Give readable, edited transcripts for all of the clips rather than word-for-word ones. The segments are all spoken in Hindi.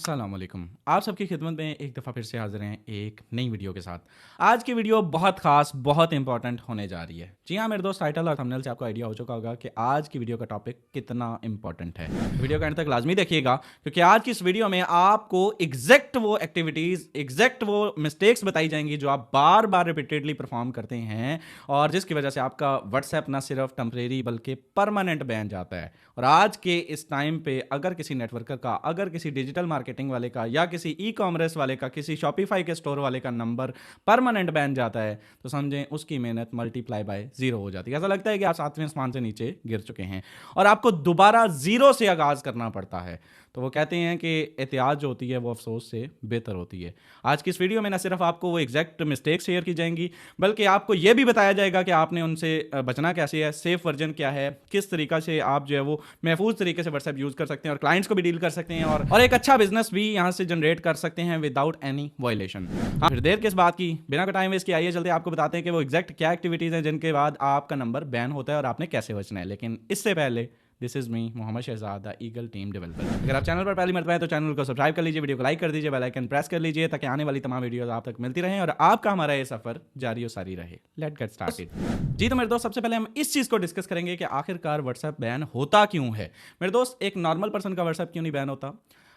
अस्सलाम वालेकुम। आप सबकी खिदमत में एक दफ़ा फिर से हाज़िर हैं एक नई वीडियो के साथ। आज की वीडियो बहुत ख़ास, बहुत इंपॉर्टेंट होने जा रही है। जी हाँ, मेरे दोस्त, टाइटल और थंबनेल से आपको आइडिया हो चुका होगा कि आज की वीडियो का टॉपिक कितना इंपॉर्टेंट है। वीडियो का एंड तक लाजमी देखिएगा, क्योंकि आज की इस वीडियो में आपको एग्जैक्ट वो एक्टिविटीज़, एग्जैक्ट वो मिस्टेक्स बताई जाएंगी जो आप बार बार रिपीटेडली परफॉर्म करते हैं और जिसकी वजह से आपका व्हाट्सएप ना सिर्फ टेम्परेरी बल्कि परमानेंट बैन जाता है। और आज के इस टाइम पे अगर किसी नेटवर्कर का, अगर किसी डिजिटल मार्केटिंग वाले का या किसी ई कॉमर्स वाले का, किसी शॉपिफाई के स्टोर वाले का नंबर परमानेंट बैन जाता है तो समझें उसकी मेहनत मल्टीप्लाई बाय जीरो हो जाती है। ऐसा लगता है कि आप सातवें आसमान से नीचे गिर चुके हैं और आपको दोबारा जीरो से आगाज करना पड़ता है। तो वो कहते हैं कि एहतियात जो होती है वो अफसोस से बेहतर होती है। आज की इस वीडियो में ना सिर्फ आपको वो एग्जैक्ट मिस्टेक शेयर की जाएंगी, बल्कि आपको ये भी बताया जाएगा कि आपने उनसे बचना कैसे है, सेफ वर्जन क्या है, किस तरीका से आप जो है वो महफूज तरीके से व्हाट्सएप यूज़ कर सकते हैं और क्लाइंट्स को भी डील कर सकते हैं और एक अच्छा बिजनेस भी यहाँ से जनरेट कर सकते हैं विदाउट एनी वायलेशन। फिर देर किस बात की, बिना टाइम वेस्ट किए आइए चलते आपको बताते हैं कि वो एग्जैक्ट क्या एक्टिविटीज़ हैं जिनके बाद आपका नंबर बैन होता है और आपने कैसे बचना है। लेकिन इससे पहले this is me Mohammad Shahzad, the eagle team developer. अगर आप चैनल पर पहली मरतबा है तो चैनल को सब्सक्राइब कर लीजिए, वीडियो को लाइक कर दीजिए, बेल आइकन प्रेस कर लीजिए ताकि आने वाली तमाम वीडियोस आप तक मिलती रहें और आपका हमारा ये सफर जारी और सारी रहे। Let's get started. जी तो मेरे दोस्त, सबसे पहले हम इस चीज़ को डिस्कस करेंगे कि आखिरकार व्हाट्सएप बैन होता क्यों है। मेरे दोस्त, एक नॉर्मल पर्सन का व्हाट्सएप क्यों नहीं बैन होता?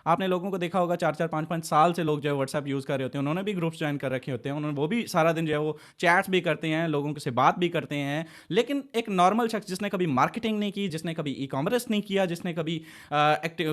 आपने लोगों को देखा होगा 4-4, 5-5 साल से लोग जो है व्हाट्सएप यूज़ कर रहे होते हैं, उन्होंने भी ग्रुप्स ज्वाइन कर रखे होते हैं, उन्होंने वो भी सारा दिन जो है वो चैट्स भी करते हैं, लोगों से बात भी करते हैं। लेकिन एक नॉर्मल शख्स जिसने कभी मार्केटिंग नहीं की, जिसने कभी ई कॉमर्स नहीं किया, जिसने कभी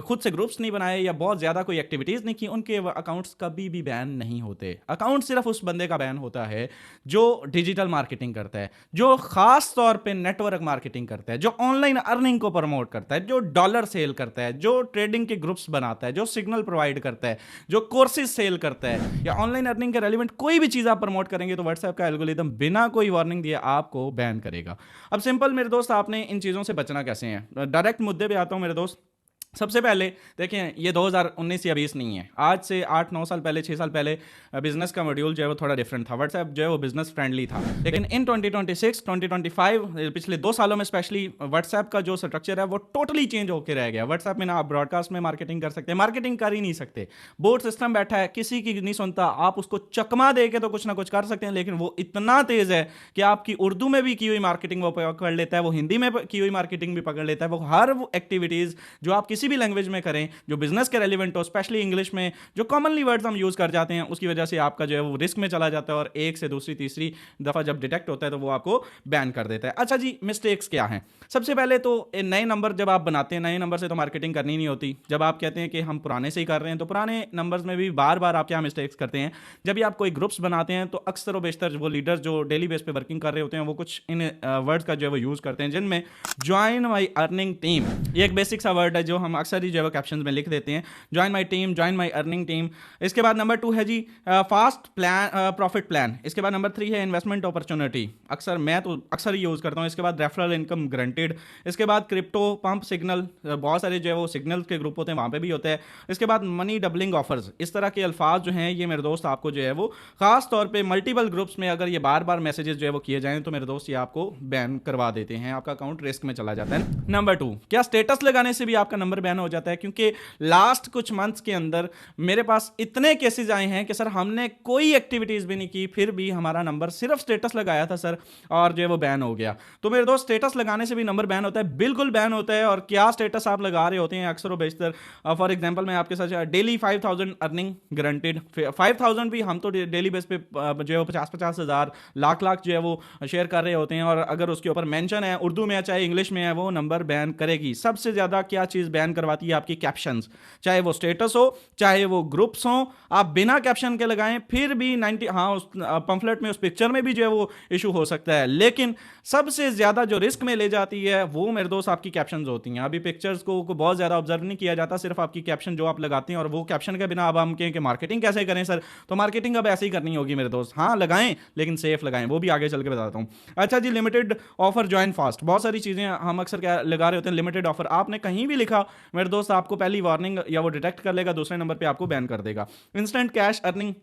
खुद से ग्रुप्स नहीं बनाए या बहुत ज़्यादा कोई एक्टिविटीज़ नहीं की, उनके अकाउंट्स कभी भी बैन नहीं होते। अकाउंट सिर्फ उस बंदे का बैन होता है जो डिजिटल मार्केटिंग करता है, जो ख़ास तौर पर नेटवर्क मार्केटिंग करता है, जो ऑनलाइन अर्निंग को प्रमोट करता है, जो डॉलर सेल करता है, जो ट्रेडिंग के ग्रुप्स बनाता है, जो सिग्नल प्रोवाइड करता है, जो कोर्सेज सेल करता है या ऑनलाइन अर्निंग के रेलेवेंट कोई भी चीज आप प्रमोट करेंगे तो व्हाट्सएप का एल्गोरिथम बिना कोई वार्निंग दिए आपको बैन करेगा। अब सिंपल मेरे दोस्त, आपने इन चीजों से बचना कैसे है। डायरेक्ट मुद्दे पे आता हूं मेरे दोस्त। सबसे पहले देखें, ये 2019 या 20 नहीं है, आज से 8-9 साल पहले, 6 साल पहले बिजनेस का मॉड्यूल जो है वो थोड़ा डिफरेंट था। व्हाट्सएप जो है वो बिजनेस फ्रेंडली था। लेकिन इन 2026, 2025 पिछले 2 सालों में स्पेशली व्हाट्सएप का जो स्ट्रक्चर है वो टोटली चेंज होकर रह गया। व्हाट्सएप में ना आप ब्रॉडकास्ट में मार्केटिंग कर सकते हैं, मार्केटिंग कर ही नहीं सकते। बोर्ड सिस्टम बैठा है, किसी की नहीं सुनता, आप उसको चकमा दे के तो कुछ ना कुछ कर सकते हैं, लेकिन वो इतना तेज है कि आपकी उर्दू में भी की हुई मार्केटिंग वो पकड़ लेता है, वो हिंदी में की हुई मार्केटिंग भी पकड़ लेता है, वो हर वो एक्टिविटीज़ जो आप किसी भी लैंग्वेज में करें जो बिजनेस के रेलिवेंट हो, स्पेशली इंग्लिश में जो कॉमनली वर्ड्स हम यूज कर जाते हैं, उसकी वजह से आपका जो है वो रिस्क में चला जाता है और एक से दूसरी तीसरी दफा जब डिटेक्ट होता है तो वो आपको बैन कर देता है। अच्छा जी, मिस्टेक्स क्या हैं? सबसे पहले तो नए नंबर जब आप बनाते हैं, नए नंबर से तो मार्केटिंग करनी नहीं होती। जब आप कहते हैं कि हम पुराने से ही कर रहे हैं तो पुराने नंबर्स में भी बार बार आप क्या मिस्टेक्स करते हैं। जब भी आप कोई ग्रुप्स बनाते हैं तो अक्सर व बेशतर वो लीडर्स जो डेली बेस पे वर्किंग कर रहे होते हैं वो कुछ इन वर्ड्स का जो है वो यूज करते हैं, जिनमें ज्वाइन माई अर्निंग टीम, ये एक बेसिक सा वर्ड है जो हम अक्सर ही जो है कैप्शन में लिख देते हैं, join my team, join my earning team. इसके बाद नंबर 2 है जी फास्ट प्लान, प्रॉफिट प्लान। इसके बाद नंबर 3 है इन्वेस्टमेंट अपॉर्चुनिटी, अक्सर मैं तो अक्सर ही यूज करता हूं। इसके बाद रेफरल इनकम गारंटेड। इसके बाद क्रिप्टो पंप सिग्नल, बहुत सारे जो है वो सिग्नल के ग्रुप होते हैं, वहां पे भी होता है। इसके बाद मनी डबलिंग ऑफर्स। इस तरह के अल्फाज जो हैं ये मेरे दोस्त आपको जो है वो खास तौर पे मल्टीपल ग्रुप्स में अगर ये बार बार मैसेजेस जो है वो किए जाएं तो मेरे दोस्त ये आपको बैन करवा देते हैं, आपका अकाउंट रिस्क में चला जाता है। नंबर 2, क्या स्टेटस लगाने से भी आपका नंबर बैन हो जाता है? क्योंकि लास्ट कुछ मंथ्स के अंदर मेरे पास इतने केसेस आए हैं कि सर हमने कोई एक्टिविटीज भी नहीं की, फिर भी हमारा नंबर सिर्फ स्टेटस लगाया था सर और जो है वो बैन हो गया। तो मेरे दोस्त, स्टेटस लगाने से भी नंबर बैन होता है? बिल्कुल बैन होता है। और क्या स्टेटस आप लगा रहे होते हैं अक्सर व बेशतर? फॉर एग्जांपल मैं आपके साथ डेली 5000 अर्निंग गारंटेड, 5000 भी हम तो डेली बेस पे जो है वो 50-50 हज़ार, लाख जो है वो शेयर कर रहे होते हैं और अगर उसके ऊपर मेंशन है उर्दू में है चाहे इंग्लिश में है, वो नंबर बैन करेगी। सबसे ज्यादा क्या चीज बैन करवाती है? आपकी कैप्शंस, चाहे वो स्टेटस हो चाहे वो ग्रुप्स हो, आप बिना कैप्शन के लगाएं फिर भी 90, हाँ उस पंफलेट में उस पिक्चर में भी जो है वो इशू हो सकता है, लेकिन सबसे ज्यादा जो रिस्क में ले जाती है वो मेरे दोस्त आपकी कैप्शंस होती हैं। अभी पिक्चर्स को बहुत ज्यादा ऑब्जर्व नहीं किया जाता, सिर्फ आपकी कैप्शन जो आप लगाते हैं, और वो कैप्शन के बिना अब हम कहें कि मार्केटिंग कैसे करें सर, तो मार्केटिंग अब ऐसे ही करनी होगी मेरे दोस्त। हाँ लगाएं लेकिन सेफ लगाएं, वो भी आगे चल के बताता हूं। अच्छा जी, लिमिटेड ऑफर ज्वाइन फास्ट, बहुत सारी चीजें हम अक्सर क्या लगा रहे होते हैं। लिमिटेड ऑफर आपने कहीं भी लिखा मेरे दोस्त, आपको पहली वार्निंग या वो डिटेक्ट कर लेगा, दूसरे नंबर पे आपको बैन कर देगा। Instant cash earning,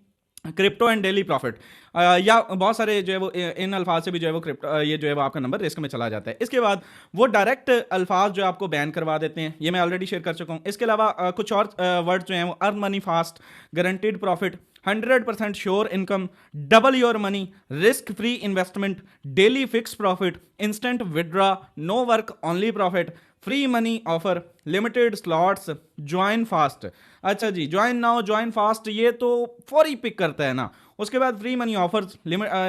crypto and daily profit, या बहुत सारे जो है वो इन अल्फाज से भी जो है वो क्रिप्टो, ये जो है वो आपका नंबर रिस्क में चला जाता है। इसके बाद वो डायरेक्ट अल्फाज जो आपको बैन करवा देते हैं, ये मैं ऑलरेडी शेयर कर चुका हूँ। इसके अलावा कुछ और वर्ड जो हैं वो earn money fast, guaranteed profit, 100% sure income, double your money, risk free investment, daily fix profit, instant withdraw, no work only profit, free money offer, limited slots, join fast. अच्छा जी, ज्वाइन नाउ ज्वाइन फास्ट, ये तो फौरी पिक करता है ना। उसके बाद फ्री मनी ऑफर्स,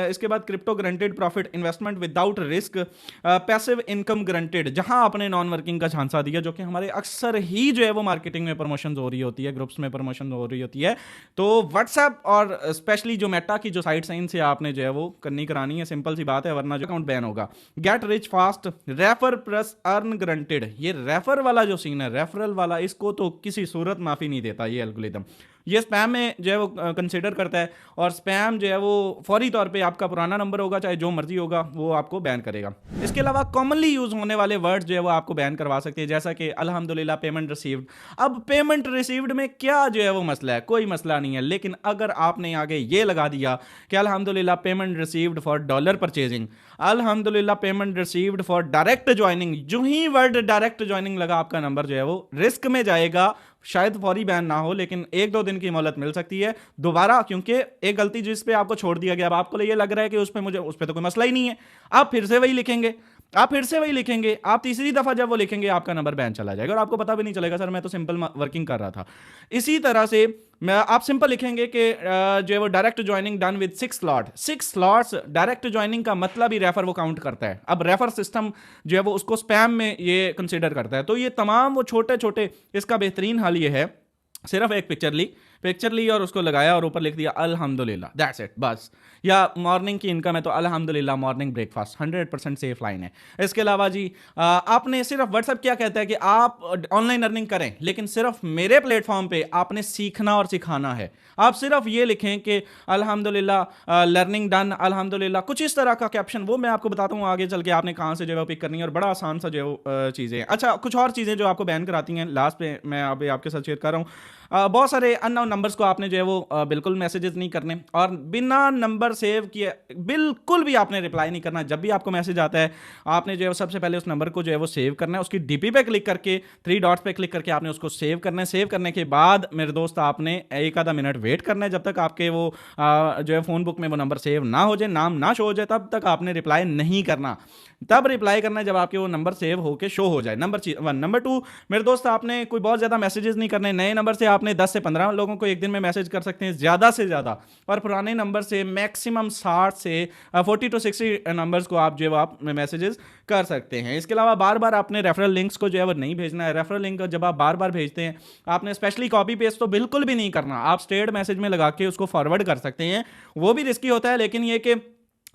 इसके बाद crypto guaranteed profit, investment without risk, passive income guaranteed, जहां आपने नॉन वर्किंग का झांसा दिया, जो कि हमारे अक्सर ही जो है वो मार्केटिंग में प्रमोशन हो रही होती है, ग्रुप्स में प्रमोशन हो रही होती है। तो व्हाट्सएप और स्पेशली जो मेटा की जो साइट साइन से आपने जो है वो करनी करानी है, सिंपल सी बात है, वरना जो अकाउंट बैन होगा। Get rich fast, refer plus earn guaranteed, ये रेफर वाला जो सीन है, रेफरल वाला, इसको तो किसी सूरत माफी नहीं देता ये एल्गोरिथम। ये स्पैम में जो है वो कंसीडर करता है, और स्पैम जो है वो फौरी तौर पे आपका पुराना नंबर होगा चाहे जो मर्जी होगा वो आपको बैन करेगा। इसके अलावा कॉमनली यूज होने वाले वर्ड जो है वो आपको बैन करवा सकते हैं, जैसा कि अल्हम्दुलिल्लाह पेमेंट रिसीव्ड। अब पेमेंट रिसीव्ड में क्या जो है वो मसला है, कोई मसला नहीं है, लेकिन अगर आपने आगे ये लगा दिया कि अल्हम्दुलिल्लाह payment received for dollar purchasing, अल्हम्दुलिल्लाह payment received for direct joining, जो ही वर्ड डायरेक्ट ज्वाइनिंग लगा आपका नंबर जो है वो रिस्क में जाएगा। शायद फौरी बैन ना हो, लेकिन 1-2 दिन की मोहलत मिल सकती है दोबारा, क्योंकि एक गलती जिस पे आपको छोड़ दिया गया, अब आपको ये लग रहा है कि उस पे तो कोई मसला ही नहीं है, आप फिर से वही लिखेंगे, आप तीसरी दफा जब वो लिखेंगे आपका नंबर बैन चला जाएगा और आपको पता भी नहीं चलेगा सर मैं तो सिंपल वर्किंग कर रहा था। इसी तरह से आप सिंपल लिखेंगे कि जो है वो direct joining done with 6 slots. Direct joining का मतलब ही रेफर वो काउंट करता है। अब रेफर सिस्टम जो है वो उसको स्पैम में ये कंसीडर करता है। तो ये तमाम वो छोटे छोटे, इसका बेहतरीन हल ये है, सिर्फ एक पिक्चर ली और उसको लगाया और ऊपर लिख दिया अल्हम्दुलिल्लाह, दैट्स इट, बस। या मॉर्निंग की इनकम है तो अल्हम्दुलिल्लाह मॉर्निंग ब्रेकफास्ट, 100% सेफ लाइन है। इसके अलावा जी आपने सिर्फ, व्हाट्सएप क्या कहता है कि आप ऑनलाइन अर्निंग करें, लेकिन सिर्फ मेरे प्लेटफॉर्म पे आपने सीखना और सिखाना है। आप सिर्फ ये लिखें कि अल्हम्दुलिल्लाह लर्निंग डन, अल्हम्दुलिल्लाह, कुछ इस तरह का कैप्शन, वो मैं आपको बताता हूँ आगे चल के आपने कहाँ से जो है पिक करनी है, और बड़ा आसान सा जो चीज़ें हैं। अच्छा, कुछ और चीज़ें जो आपको बैन कराती हैं, लास्ट पे मैं अभी आपके साथ शेयर कर रहा हूँ। बहुत सारे अननोन नंबर्स को आपने जो है वो बिल्कुल मैसेजेस नहीं करने, और बिना नंबर सेव किए बिल्कुल भी आपने रिप्लाई नहीं करना। जब भी आपको मैसेज आता है आपने जो है सबसे पहले उस नंबर को जो है वो सेव करना है, उसकी डीपी पे क्लिक करके 3 डॉट्स पे क्लिक करके आपने उसको सेव करना है। सेव करने के बाद मेरे दोस्त आपने एक आधा मिनट वेट करना है, जब तक आपके वो जो है फ़ोन बुक में वो नंबर सेव ना हो जाए, नाम ना शो हो जाए, तब तक आपने रिप्लाई नहीं करना। तब रिप्लाई करना है जब आपके वो नंबर सेव होके शो हो जाए। नंबर 1। नंबर 2, मेरे दोस्त आपने कोई बहुत ज़्यादा मैसेजेस नहीं करने। नए नंबर से आपने 10 से 15 लोगों को एक दिन में मैसेज कर सकते हैं ज़्यादा से ज़्यादा, और पुराने नंबर से मैक्सिमम 60 से 40 to 60 नंबर्स को आप जो है आप मैसेजेस कर सकते हैं। इसके अलावा बार बार आपने रेफरल लिंक्स को जो है वो नहीं भेजना है। रेफरल लिंक जब आप बार बार भेजते हैं आपने स्पेशली कॉपी पेस्ट तो बिल्कुल भी नहीं करना। आप स्टेट मैसेज में लगा के उसको फॉरवर्ड कर सकते हैं, वो भी रिस्की होता है, लेकिन ये कि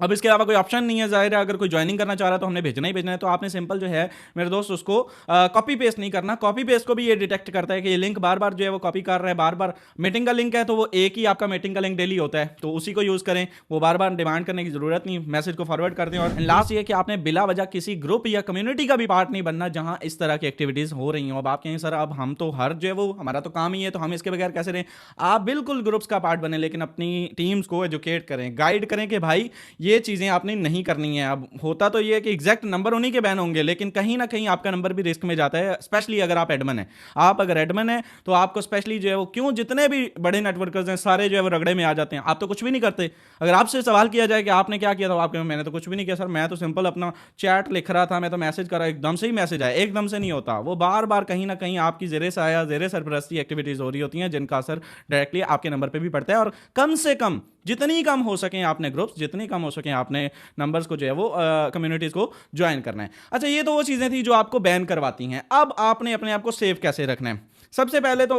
अब इसके अलावा कोई ऑप्शन नहीं है। ज़ाहिर है अगर कोई ज्वाइनिंग करना चाह रहा है तो हमने भेजना ही भेजना है, तो आपने सिंपल जो है मेरे दोस्त उसको कॉपी पेस्ट नहीं करना। कॉपी पेस्ट को भी ये डिटेक्ट करता है कि ये लिंक बार बार जो है वो कॉपी कर रहा है, बार बार मीटिंग का लिंक है तो वो एक ही आपका मीटिंग का लिंक डेली होता है, तो उसी को यूज़ करें, वो बार बार डिमांड करने की ज़रूरत नहीं, मैसेज को फॉरवर्ड कर दें। और लास्ट ये कि आपने बिला वजह किसी ग्रुप या कम्युनिटी का भी पार्ट नहीं बनना जहाँ इस तरह की एक्टिविटीज़ हो रही हों। अब आप कहें सर अब हम तो हर जो है वो हमारा तो काम ही है, तो हम इसके बगैर कैसे रहें? आप बिल्कुल ग्रुप्स का पार्ट बने, लेकिन अपनी टीम्स को एजुकेट करें, गाइड करें कि भाई ये चीज़ें आपने नहीं करनी है। अब होता तो ये है कि एग्जैक्ट नंबर उन्हीं के बैन होंगे, लेकिन कहीं ना कहीं आपका नंबर भी रिस्क में जाता है, स्पेशली अगर आप एडमिन हैं। आप अगर एडमिन है तो आपको स्पेशली जो है वो, क्यों जितने भी बड़े नेटवर्कर्स हैं सारे जो है वो रगड़े में आ जाते हैं। आप तो कुछ भी नहीं करते। अगर आपसे सवाल किया जाए कि आपने क्या किया, तो आप कहें मैंने तो कुछ भी नहीं किया सर, मैं तो सिंपल अपना चैट लिख रहा था, मैं तो मैसेज कर रहा, एकदम से ही मैसेज आया। एकदम से नहीं होता, वो बार बार कहीं ना कहीं आपकी ज़ेरे साया, ज़ेरे सरपरस्ती एक्टिविटीज़ हो रही होती हैं, जिनका असर डायरेक्टली आपके नंबर पर भी पड़ता है। और कम से कम जितनी कम हो सकें आपने ग्रुप्स, जितनी कम हो सकें आपने नंबर्स को जो है वो कम्युनिटीज़ को ज्वाइन करना है। अच्छा, ये तो वो चीज़ें थी जो आपको बैन करवाती हैं। अब आपने अपने आप को सेव कैसे रखना है? सबसे पहले तो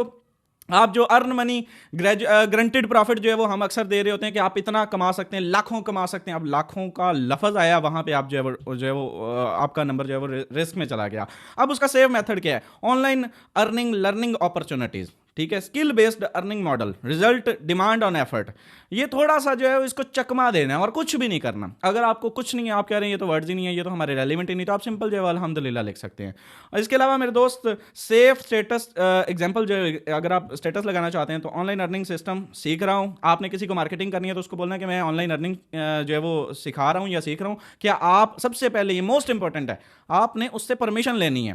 आप जो अर्न मनी ग्रंटेड प्रॉफिट जो है वो हम अक्सर दे रहे होते हैं कि आप इतना कमा सकते हैं, लाखों कमा सकते हैं। अब लाखों का लफ्ज़ आया वहाँ पे, आप जो है वो आपका नंबर जो है वो रिस्क में चला गया। अब उसका सेव मेथड क्या है? Online earning learning opportunities. ठीक है, skill based earning model, result demand on effort, ये थोड़ा सा जो है इसको चकमा देना है और कुछ भी नहीं करना। अगर आपको कुछ नहीं है, आप कह रहे हैं ये तो वर्ड्स ही नहीं है, ये तो हमारे रेलिवेंट ही नहीं, तो आप सिंपल जो है अल्हम्दुलिल्लाह लिख सकते हैं। और इसके अलावा मेरे दोस्त सेफ स्टेटस एग्जांपल जो है, अगर आप स्टेटस लगाना चाहते हैं तो ऑनलाइन अर्निंग सिस्टम सीख रहा हूँ, आपने किसी को मार्केटिंग करनी है तो उसको बोलना है कि मैं ऑनलाइन अर्निंग जो है वो सिखा रहा हूँ या सीख रहा हूँ। क्या आप सबसे पहले, ये मोस्ट इंपॉर्टेंट है, आपने उससे परमिशन लेनी है,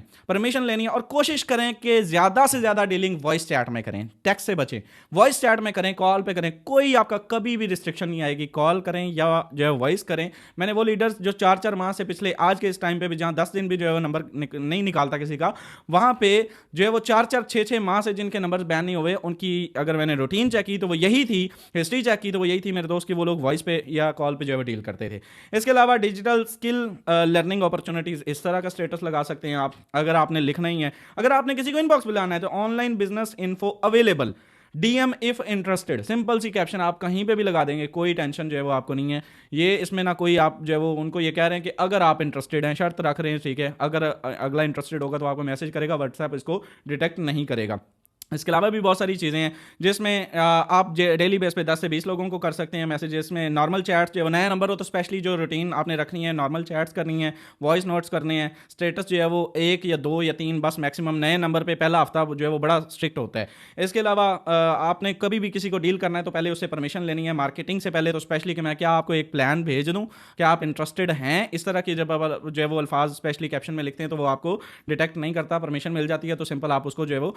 और कोशिश करें कि ज़्यादा से ज़्यादा डीलिंग वॉइस चैट में करें, टेक्स्ट से बचें, वॉइस चैट में करें, कॉल पे करें, कोई आपका कभी भी रिस्ट्रिक्शन नहीं आएगी, कॉल करें या जो है वॉइस करें। मैंने वो लीडर्स जो 4-4 माह से पिछले आज के इस टाइम पे भी, जहाँ 10 दिन भी जो है वो नंबर नहीं निकालता किसी का, वहाँ पे जो है वो 4-4 6-6 माह से जिनके नंबर बैन नहीं हुए, उनकी अगर मैंने रूटीन चेक की तो वो यही थी, हिस्ट्री चेक की तो वो यही थी मेरे दोस्त की, वो लोग वॉइस पे या कॉल पे जो है वो डील करते थे। इसके अलावा डिजिटल स्किल लर्निंग अपॉर्चुनिटीज़, इस तरह का स्टेटस लगा सकते हैं आप, अगर आपने लिखना ही है। अगर आपने किसी को इनबॉक्स बुलाना है तो online business info available, DM if interested, simple सी कैप्शन आप कहीं पे भी लगा देंगे, कोई टेंशन जो है वो आपको नहीं है। ये इसमें ना कोई आप जो है वो उनको ये कह रहे हैं कि अगर आप इंटरेस्टेड हैं, शर्त रख रहे हैं, ठीक है, अगर अगला इंटरेस्टेड होगा तो आपको मैसेज करेगा, व्हाट्सएप इसको डिटेक्ट नहीं करेगा। इसके अलावा भी बहुत सारी चीज़ें हैं जिसमें आप डेली बेस पे 10 से 20 लोगों को कर सकते हैं मैसेजेस में। नॉर्मल चैट्स, जो नया नंबर हो तो स्पेशली जो रूटीन आपने रखनी है, नॉर्मल चैट्स करनी है, वॉइस नोट्स करने हैं, स्टेटस जो है वो 1 या 2 या 3 बस मैक्सिमम, नए नंबर पे पहला हफ्ता जो है वो बड़ा स्ट्रिक्ट होता है। इसके अलावा आपने कभी भी किसी को डील करना है तो पहले उससे परमिशन लेनी है, मार्केटिंग से पहले तो स्पेशली कि मैं क्या आपको एक प्लान भेज दूँ, क्या आप इंटरेस्टेड हैं, इस तरह की जब जो है वो अल्फाज स्पेशली कैप्शन में लिखते हैं तो वो आपको डिटेक्ट नहीं करता, परमिशन मिल जाती है तो सिंपल आप उसको जो है वो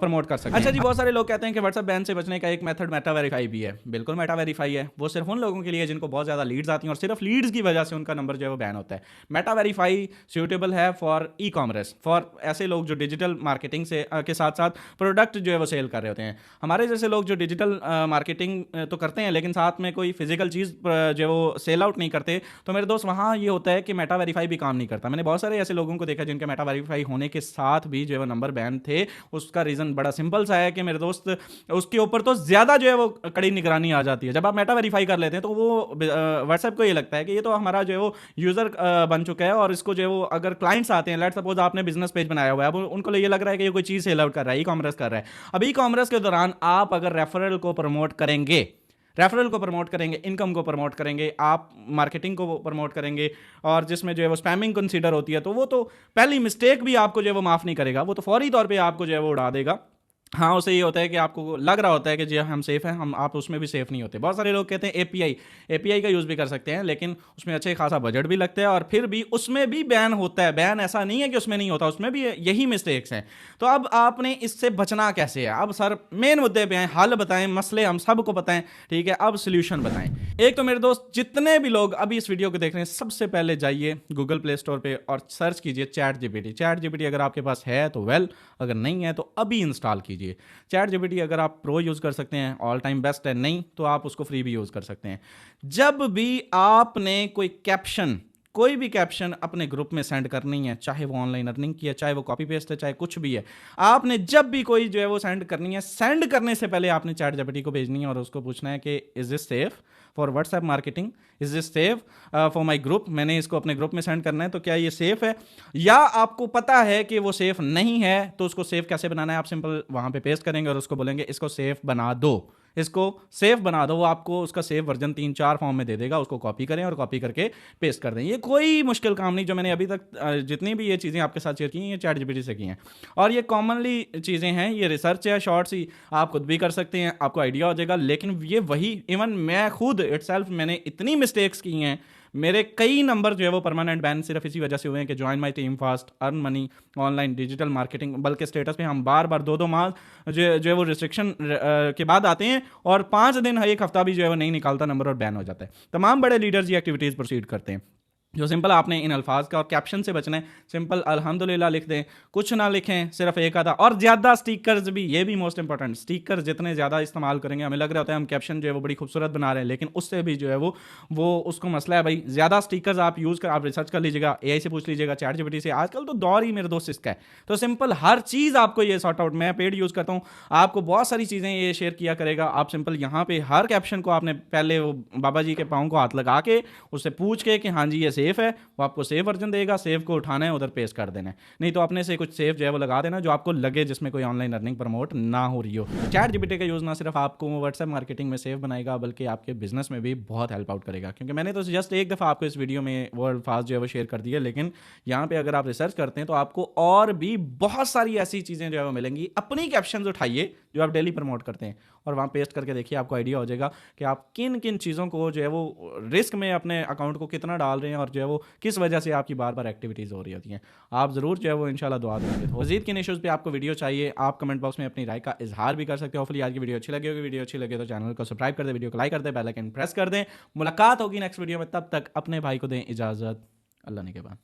प्रमोट कर सकते हैं। अच्छा जी, बहुत सारे लोग कहते हैं कि व्हाट्सएप बैन से बचने का एक मेथड मेटा वेरीफाई भी है। बिल्कुल मेटा वेरीफाई है, वो सिर्फ उन लोगों के लिए जिनको बहुत ज़्यादा लीड्स आती हैं और सिर्फ लीड्स की वजह से उनका नंबर जो है वो बैन होता है। मेटा वेरीफाई सूटेबल है फॉर ई कॉमर्स, फॉर ऐसे लोग जो डिजिटल मार्केटिंग से के साथ साथ प्रोडक्ट जो है वो सेल कर रहे होते हैं। हमारे जैसे लोग जो डिजिटल मार्केटिंग तो करते हैं लेकिन साथ में कोई फिजिकल चीज़ जो है वो सेल आउट नहीं करते, तो मेरे दोस्त वहाँ ये होता है कि मेटा वेरीफाई भी काम नहीं करता। मैंने बहुत सारे ऐसे लोगों को देखा जिनके मेटा वेरीफाई होने के साथ भी जो है वो नंबर बैन थे। उसका रीज़न बड़ा सिंपल सा है कि मेरे दोस्त उसके ऊपर तो ज़्यादा जो है वो कड़ी निगरानी आ जाती है। जब आप मेटा वेरीफाई कर लेते हैं तो वो व्हाट्सएप को ये लगता है कि ये तो हमारा जो है वो यूज़र बन चुका है और इसको जो है वो अगर क्लाइंट्स आते हैं, लेट सपोज आपने बिजनेस पेज बनाया हुआ है, अब उनको ये लग रहा है कि ये कोई चीज़ सेल आउट कर रहा है, ई कॉमर्स कर रहा है। अब ई कॉमर्स के दौरान आप अगर रेफरल को प्रमोट करेंगे, इनकम को प्रमोट करेंगे, आप मार्केटिंग को प्रमोट करेंगे, और जिसमें जो है वो स्पैमिंग कंसीडर होती है, तो वो तो पहली मिस्टेक भी आपको जो है वो माफ़ नहीं करेगा, वो तो फौरी तौर पे आपको जो है वो उड़ा देगा। हाँ, उससे ये होता है कि आपको लग रहा होता है कि जी हम सेफ़ हैं, आप उसमें भी सेफ़ नहीं होते। बहुत सारे लोग कहते हैं एपीआई का यूज़ भी कर सकते हैं, लेकिन उसमें अच्छे खासा बजट भी लगता है और फिर भी उसमें भी बैन होता है। बैन ऐसा नहीं है कि उसमें नहीं होता, उसमें भी यही मिस्टेक्स हैं। तो अब आपने इससे बचना कैसे है? अब सर मेन मुद्दे पे हैं, हल बताएं, मसले हम सबको बताएं, ठीक है, अब सोल्यूशन बताएं। एक तो मेरे दोस्त जितने भी लोग अभी इस वीडियो को देख रहे हैं, सबसे पहले जाइए गूगल प्ले स्टोर पर और सर्च कीजिए चैट जीपीटी। अगर आपके पास है तो वेल, अगर नहीं है तो अभी इंस्टॉल कीजिए। चैट जीपीटी अगर आप प्रो यूज़ कर सकते हैं, ऑल टाइम बेस्ट है, नहीं तो आप उसको फ्री भी यूज़ कर सकते हैं। जब भी आपने कोई भी कैप्शन अपने ग्रुप में सेंड करनी है, चाहे वो ऑनलाइन अर्निंग की है, चाहे वो कॉपी पेस्ट है, चाहे कुछ भी है, आपने जब भी कोई जो है वो सेंड करनी है, सेंड करने से पहले आपने चैट जीपीटी को भेजनी है और उसको पूछना है कि is this safe for WhatsApp marketing, is this safe for my group, मैंने इसको अपने ग्रुप में सेंड करना है, तो क्या ये सेफ है? या आपको पता है कि वो सेफ नहीं है, तो उसको सेफ कैसे बनाना है? आप सिंपल वहाँ पे पेस्ट करेंगे और उसको बोलेंगे इसको सेफ बना दो, वो आपको उसका सेफ वर्जन 3-4 फॉर्म में दे देगा, उसको कॉपी करें और कॉपी करके पेस्ट कर दें। ये कोई मुश्किल काम नहीं, जो मैंने अभी तक जितनी भी ये चीज़ें आपके साथ शेयर की हैं, ये चैट जीपीटी से की हैं और ये कॉमनली चीज़ें हैं, ये रिसर्च है, शॉर्ट्स ही आप खुद भी कर सकते हैं, आपको आइडिया हो जाएगा। लेकिन ये वही, इवन मैं खुद इटसेल्फ मैंने इतनी मिस्टेक्स की हैं, मेरे कई नंबर जो है वो परमानेंट बैन सिर्फ इसी वजह से हुए हैं कि join my team fast, earn money, online digital marketing, बल्कि स्टेटस पे हम बार 2-2 माह जो है वो रिस्ट्रिक्शन के बाद आते हैं और 5 दिन एक हफ्ता भी जो है वो नहीं निकालता नंबर और बैन हो जाता है। तमाम बड़े लीडर्स ये एक्टिविटीज़ प्रोसीड करते हैं। जो सिंपल आपने इन अल्फाज का और कैप्शन से बचना है, सिंपल अल्हम्दुलिल्लाह लिख दें, कुछ ना लिखें, सिर्फ एक आधा, और ज़्यादा स्टिकर्स भी, ये भी मोस्ट इंपॉर्टेंट, स्टिकर जितने ज़्यादा इस्तेमाल करेंगे, हमें लग रहा होता है हम कैप्शन जो है वो बड़ी खूबसूरत बना रहे हैं, लेकिन उससे भी जो है वो उसको मसला है भाई, ज़्यादा स्टिकर्स आप यूज़ कर, आप रिसर्च कर लीजिएगा, एआई से पूछ लीजिएगा, चैट जीपीटी से, आजकल तो दौर ही मेरे दोस्त इसका है। तो सिंपल हर चीज़ आपको ये सॉर्ट आउट, मैं पेड यूज़ करता हूँ, आपको बहुत सारी चीज़ें ये शेयर किया करेगा। आप सिंपल यहाँ पे हर कैप्शन को आपने पहले वो बाबा जी के पाँव को हाथ लगा के उससे पूछ के कि हाँ जी ये सेफ है वो आपको सेफ वर्जन देगा, सेफ को उठाना है उधर पेस्ट कर देना है, नहीं तो अपने से कुछ सेफ जो है वो लगा देना जो आपको लगे जिसमें कोई ऑनलाइन अर्निंग प्रमोट ना हो रही हो। चैट जीपीटी का यूज़ ना सिर्फ आपको व्हाट्सएप मार्केटिंग में सेफ बनाएगा बल्कि आपके बिजनेस में भी बहुत हेल्प आउट करेगा, क्योंकि मैंने तो जस्ट एक दफ़ा आपको इस वीडियो में वो अल्फाज जो है वो शेयर कर दिए, लेकिन यहाँ पे अगर आप रिसर्च करते हैं तो आपको और भी बहुत सारी ऐसी चीज़ें जो है वो मिलेंगी। अपनी कैप्शंस उठाइए जो आप डेली प्रमोट करते हैं और वहाँ पेस्ट करके देखिए, आपको आइडिया हो जाएगा कि आप किन किन चीज़ों को जो है वो रिस्क में अपने अकाउंट को कितना डाल रहे हैं और जो है वो किस वजह से आपकी बार बार एक्टिविटीज़ हो रही होती हैं। आप ज़रूर जो है वो इंशाल्लाह दुआ देंगे। तो मज़ीद किन इशूज़ पे आपको वीडियो चाहिए आप कमेंट बॉक्स में अपनी राय का इजहार भी कर सकते हो। होपफुली आज की वीडियो अच्छी लगी होगी, वीडियो अच्छी लगे तो चैनल को सब्सक्राइब कर दे, वीडियो को लाइक कर दे, बेल आइकन प्रेस कर दें। मुलाकात होगी नेक्स्ट वीडियो में, तब तक अपने भाई को दें इजाज़त। अल्लाह ने के बाद।